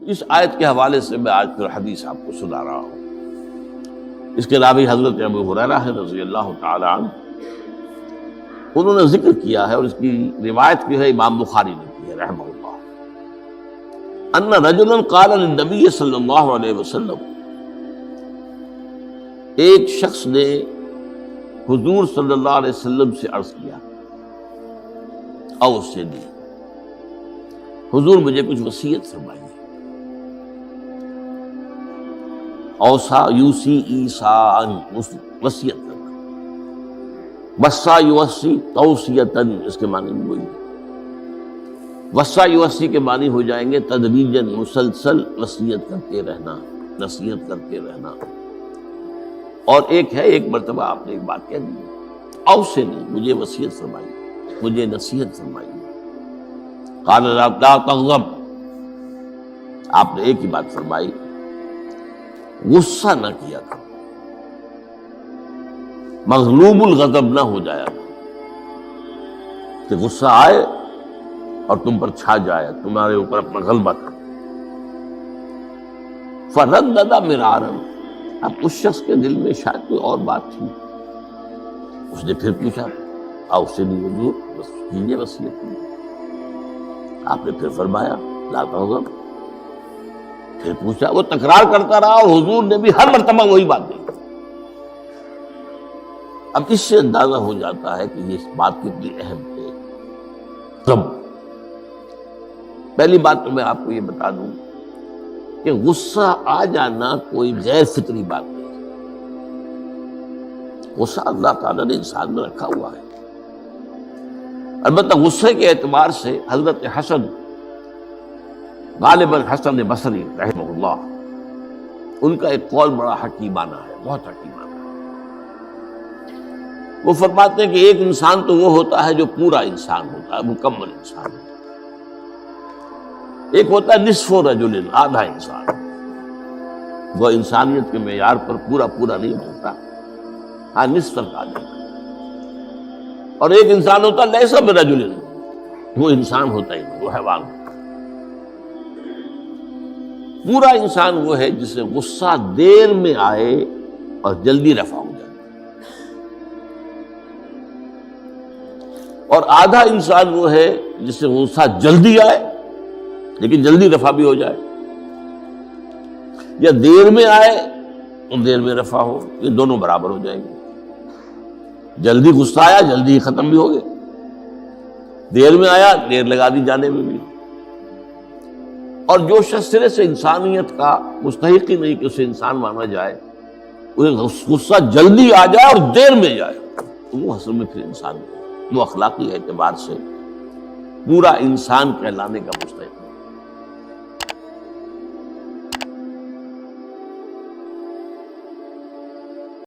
اس آیت کے حوالے سے میں آج پھر حدیث آپ کو سنا رہا ہوں. اس کے راوی حضرت ابو ہریرہ رضی اللہ تعالی عنہ، انہوں نے ذکر کیا ہے اور اس کی روایت بھی ہے امام بخاری نے کی ہے رحمہ اللہ، ان رجلا قال للنبی صلی اللہ علیہ وسلم، ایک شخص نے حضور صلی اللہ علیہ وسلم سے عرض کیا، اوصنی، حضور مجھے کچھ وصیت فرمائیے. اوصا یوسی ایسان، وصیت کرنا. وصا یوسی توصیتن، اس کے معنی بھی وہی ہے. وصا یوسی کے معنی ہو جائیں گے تدریجاً، مسلسل وصیت کرتے رہنا، نصیحت کرتے رہنا. اور ایک ہے ایک مرتبہ آپ نے ایک بات کہہ دی، اوصنی، مجھے وصیت فرمائیے، مجھے نصیحت فرمائیے. قال لا تغضب، آپ نے ایک ہی بات فرمائی، غصہ نہ کیا کرو، مغلوب الغضب نہ ہو جایا کرو کہ غصہ آئے اور تم پر چھا جائے، تمہارے اوپر اپنا غلبہ کرو. فردد مرارا، اب اس شخص کے دل میں شاید کوئی اور بات تھی، اس نے پھر پوچھا، اوصنی حضور، بس کیجیے وصیت کیجیے. آپ نے پھر فرمایا لا تغضب. پھر پوچھا، وہ تکرار کرتا رہا اور حضور نے بھی ہر مرتبہ وہی بات دی. اب اس سے اندازہ ہو جاتا ہے کہ یہ بات کتنی اہم ہے. تب پہلی بات تو میں آپ کو یہ بتا دوں کہ غصہ آ جانا کوئی غیر فطری بات نہیں. غصہ اللہ تعالیٰ نے انسان میں رکھا ہوا ہے. البتہ غصے کے اعتبار سے حضرت حسن، غالباً حسن بصری رحمہ اللہ، ان کا ایک قول بڑا حکیمانہ ہے، بہت حکیمانہ ہے. وہ فرماتے ہیں کہ ایک انسان تو وہ ہوتا ہے جو پورا انسان ہوتا ہے، مکمل انسان ہوتا ہے. ایک ہوتا ہے نصف رجل، آدھا انسان، وہ انسانیت کے معیار پر پورا نہیں ہوتا، ہاں نصف تک آ جاتا ہے. اور ایک انسان ہوتا ہے لیسا برجل، وہ انسان ہوتا ہی نہیں، وہ حیوان ہوتا ہے. پورا انسان وہ ہے جسے غصہ دیر میں آئے اور جلدی رفع ہو جائے. اور آدھا انسان وہ ہے جسے غصہ جلدی آئے لیکن جلدی رفع بھی ہو جائے، یا دیر میں آئے اور دیر میں رفع ہو. یہ دونوں برابر ہو جائیں گے. جلدی غصہ آیا، جلدی ختم بھی ہو گئے. دیر میں آیا، دیر لگا دی جانے میں بھی. اور جو شخص سرے سے انسانیت کا مستحق ہی نہیں کہ اسے انسان مانا جائے، اسے غصہ جلدی آ جائے اور دیر میں جائے، تو وہ اصل میں پھر انسان ہے، وہ اخلاقی اعتبار سے پورا انسان کہلانے کا مستحق.